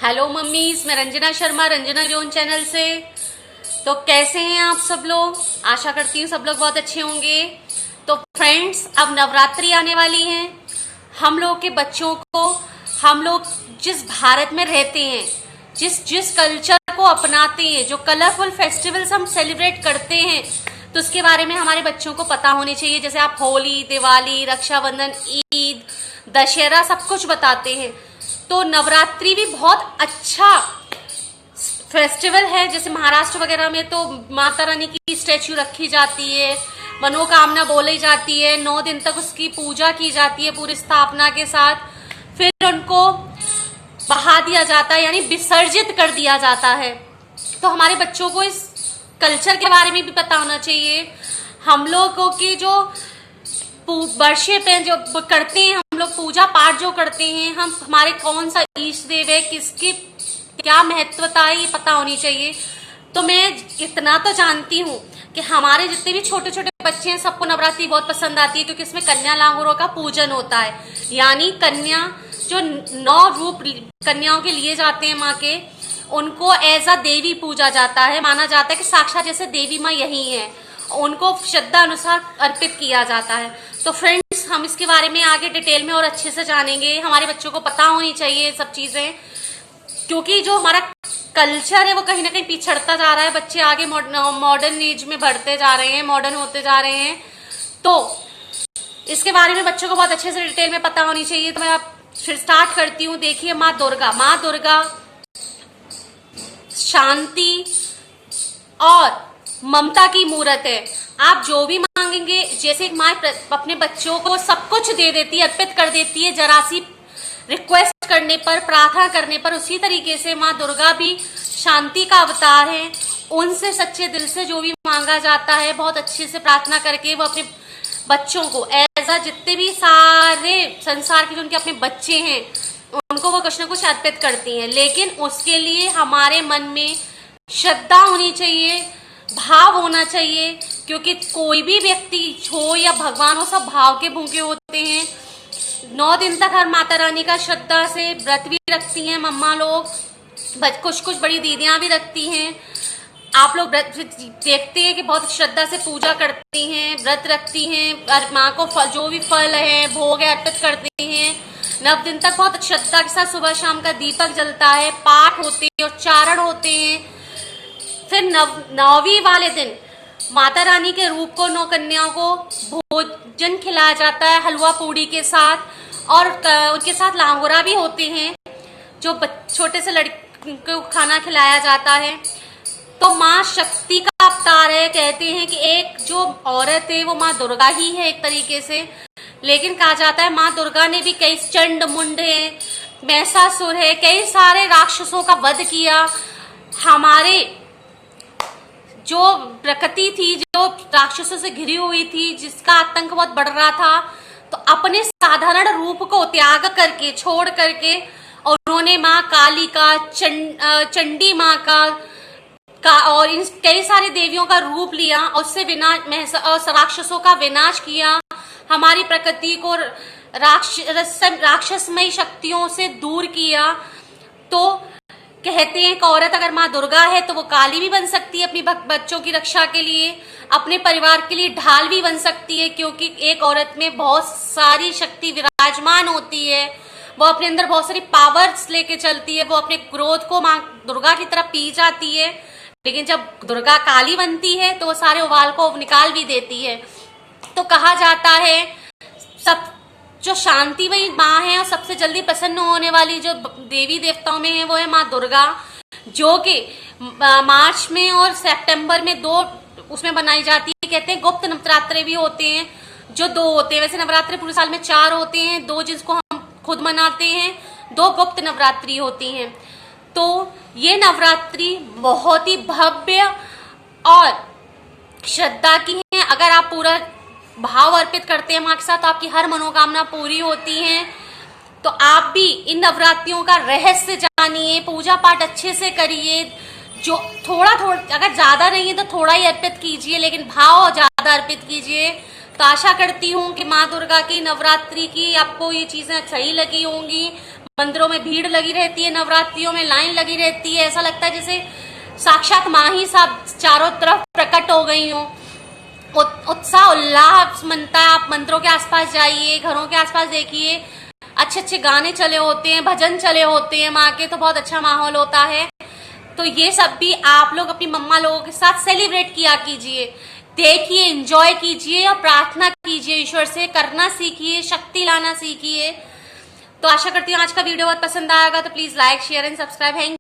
Hello mummies, मैं Ranjana Sharma Ranjana zone channel से। तो कैसे हैं आप सब लोग? आशा करती हूँ सब लोग बहुत अच्छे होंगे। तो फ्रेंड्स, अब नवरात्रि आने वाली हैं। हम लोग के बच्चों को, हम लोग जिस भारत में रहते हैं, जिस कल्चर को अपनाते हैं, जो कलरफुल फेस्टिवल्स हम सेलिब्रेट करते हैं, तो उसके बारे में हमारे बच्चों को पता होनी चाहिए। जैसे आप होली, दिवाली, रक्षाबंधन, ईद, दशहरा सब कुछ बताते हैं। तो नवरात्रि भी बहुत अच्छा फेस्टिवल है। जैसे महाराष्ट्र वगैरह में तो माता रानी की स्टैच्यू रखी जाती है, मनोकामना बोली जाती है, 9 दिन तक उसकी पूजा की जाती है पूरी स्थापना के साथ। फिर उनको बहा दिया जाता है, यानी विसर्जित कर दिया जाता है। तो हमारे बच्चों को इस कल्चर के बारे में भी पता होना चाहिए। हम लोगों की जो वर्षे पे जो करते हैं, हम लोग पूजा पाठ जो करते हैं, हम हमारे कौन सा ईष्ट देव है, किसकी क्या महत्वता है, ये पता होनी चाहिए। तो मैं इतना तो जानती हूँ कि हमारे जितने भी छोटे छोटे बच्चे हैं, सबको नवरात्रि बहुत पसंद आती है, क्योंकि इसमें कन्या लांगुरों का पूजन होता है। यानी कन्या जो 9 रूप कन्याओं के लिए जाते हैं माँ के, उनको एज अ देवी पूजा जाता है। माना जाता है कि साक्षात जैसे देवी माँ यही है, उनको श्रद्धा अनुसार अर्पित किया जाता है। तो फ्रेंड्स, हम इसके बारे में आगे डिटेल में और अच्छे से जानेंगे। हमारे बच्चों को पता होनी चाहिए सब चीजें, क्योंकि जो हमारा कल्चर है वो कहीं ना कहीं पिछड़ता जा रहा है। बच्चे आगे मॉडर्न एज में बढ़ते जा रहे हैं, मॉडर्न होते जा रहे हैं। तो इसके बारे में बच्चों को बहुत अच्छे से डिटेल में पता होनी चाहिए। तो मैं अब फिर स्टार्ट करती हूँ। देखिए, माँ दुर्गा शांति और ममता की मूर्त है। आप जो भी मांगेंगे, जैसे माँ अपने बच्चों को सब कुछ दे देती है, अर्पित कर देती है जरा सी रिक्वेस्ट करने पर, प्रार्थना करने पर, उसी तरीके से माँ दुर्गा भी शांति का अवतार है। उनसे सच्चे दिल से जो भी मांगा जाता है, बहुत अच्छे से प्रार्थना करके वो अपने बच्चों को ऐसा, जितने भी सारे संसार के जो उनके अपने बच्चे हैं, उनको वो कुछ ना कुछ अर्पित करती हैं। लेकिन उसके लिए हमारे मन में श्रद्धा होनी चाहिए, भाव होना चाहिए, क्योंकि कोई भी व्यक्ति हो या भगवान हो, सब भाव के भूखे होते हैं। 9 दिन तक हर माता रानी का श्रद्धा से व्रत भी रखती हैं मम्मा लोग, कुछ बड़ी दीदियां भी रखती हैं। आप लोग देखते हैं कि बहुत श्रद्धा से पूजा करती हैं, व्रत रखती हैं, माँ को फल, जो भी फल है, भोग है, अर्पित करती हैं। 9 दिन तक बहुत श्रद्धा के साथ सुबह शाम का दीपक जलता है, पाठ होते हैं, उच्चारण होते हैं। फिर 9वीं वाले दिन माता रानी के रूप को 9 कन्याओं को भोजन खिलाया जाता है, हलवा पूड़ी के साथ, और उनके साथ लांगुरा भी होते हैं, जो छोटे से लड़के को खाना खिलाया जाता है। तो माँ शक्ति का अवतार है। कहते हैं कि एक जो औरत है वो माँ दुर्गा ही है एक तरीके से। लेकिन कहा जाता है माँ दुर्गा ने भी कई चंड मुंड है, महिषासुर है, कई सारे राक्षसों का वध किया। हमारे जो प्रकृति थी, जो राक्षसों से घिरी हुई थी, जिसका आतंक बहुत बढ़ रहा था, तो अपने साधारण रूप को त्याग करके, छोड़ करके, और उन्होंने माँ काली का, चंडी माँ का और इन कई सारी देवियों का रूप लिया, और उससे राक्षसों का विनाश किया। हमारी प्रकृति को राक्षसमयी शक्तियों से दूर किया। तो कहते हैं कि औरत अगर माँ दुर्गा है तो वो काली भी बन सकती है, अपनी बच्चों की रक्षा के लिए, अपने परिवार के लिए ढाल भी बन सकती है, क्योंकि एक औरत में बहुत सारी शक्ति विराजमान होती है। वो अपने अंदर बहुत सारी पावर्स लेके चलती है। वो अपने क्रोध को माँ दुर्गा की तरफ पी जाती है, लेकिन जब दुर्गा काली बनती है तो वो सारे उबाल को निकाल भी देती है। तो कहा जाता है सब जो शांतिमयी माँ है और सबसे जल्दी प्रसन्न होने वाली जो देवी देवताओं में है, वो है माँ दुर्गा, जो कि मार्च में और सितंबर में 2 उसमें बनाई जाती है। कहते हैं गुप्त नवरात्रे भी होते हैं, जो 2 होते हैं। वैसे नवरात्रे पूरे साल में 4 होते हैं, 2 जिसको हम खुद मनाते हैं, 2 गुप्त नवरात्रि होती हैं। तो ये नवरात्रि बहुत ही भव्य और श्रद्धा की है। अगर आप पूरा भाव अर्पित करते हैं माँ के साथ, तो आपकी हर मनोकामना पूरी होती है। तो आप भी इन नवरात्रियों का रहस्य जानिए, पूजा पाठ अच्छे से करिए। जो थोड़ा अगर ज्यादा नहीं है तो थोड़ा ही अर्पित कीजिए, लेकिन भाव ज्यादा अर्पित कीजिए। तो आशा करती हूँ कि माँ दुर्गा की नवरात्रि की आपको ये चीजें सही लगी होंगी। मंदिरों में भीड़ लगी रहती है, नवरात्रियों में लाइन लगी रहती है, ऐसा लगता है जैसे साक्षात माँ ही सब चारों तरफ प्रकट हो गई हो। उत्साह उल्लास मनता है। आप मंदिरों के आसपास जाइए, घरों के आसपास देखिए, अच्छे अच्छे गाने चले होते हैं, भजन चले होते हैं माँ के, तो बहुत अच्छा माहौल होता है। तो ये सब भी आप लोग अपनी मम्मा लोगों के साथ सेलिब्रेट किया कीजिए, देखिए, एंजॉय कीजिए और प्रार्थना कीजिए, ईश्वर से करना सीखिए, शक्ति लाना सीखिए। तो आशा करती हूँ आज का वीडियो बहुत पसंद आएगा, तो please like, share and subscribe.